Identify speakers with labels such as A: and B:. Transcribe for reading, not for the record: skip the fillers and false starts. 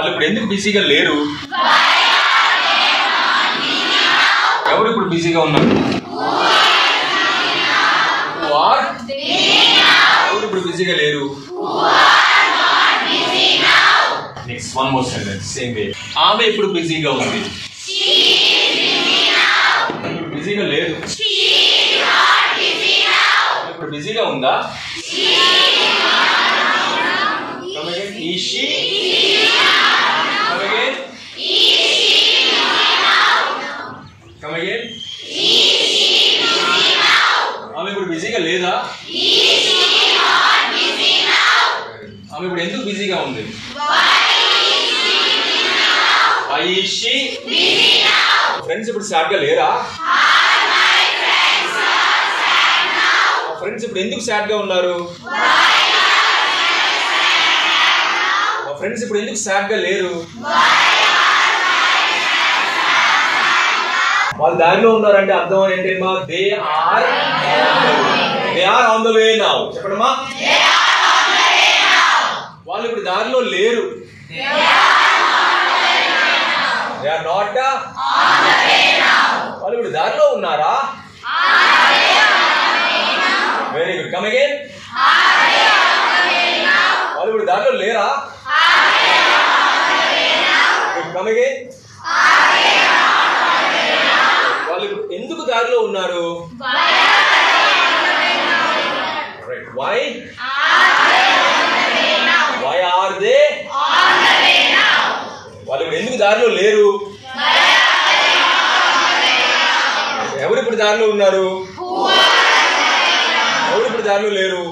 A: వాళ్ళు ఇప్పుడు ఎందుకు బిజీగా లేరు? ఎవరు ఇప్పుడు బిజీగా ఉన్నారు? ఎవరు ఇప్పుడు బిజీగా లేరు? Next one more sentence same way. ఆమె ఇప్పుడు బిజీగా ఉంది. ఇప్పుడు బిజీగా లేదు. ఇప్పుడు బిజీగా ఉందా? Is she? Come again. Come again. ఆమె ఇప్పుడు బిజీగా లేదా? ఆమె ఇప్పుడు ఎందుకు బిజీగా ఉంది? Why is she? ఫ్రెండ్స్ ఇప్పుడు సాడ్ గా లేరా? ఫ్రెండ్స్ ఇప్పుడు ఎందుకు సాడ్ గా ఉన్నారు? ఫ్రెండ్స్ ఇప్పుడు ఎందుకు సాడ్ గా లేరు? వాళ్ళు దారిలో ఉన్నారంటే అర్థం ఏంటమ్మా? They are on the way now. చెప్పడమ్మా, వాళ్ళు ఇప్పుడు దారిలో లేరు. They are not. వాళ్ళు ఇప్పుడు దారిలో ఉన్నారా? Very good. Come again. వాళ్ళు ఇప్పుడు దారిలో లేరా? Come again. వాళ్ళు ఎందుకు దారిలో ఉన్నారు? Right. Why are they? వాళ్ళు ఎందుకు దారిలో లేరు? ఎవరు ఇప్పుడు దారిలో ఉన్నారు? ఎవరు ఇప్పుడు దారిలో లేరు?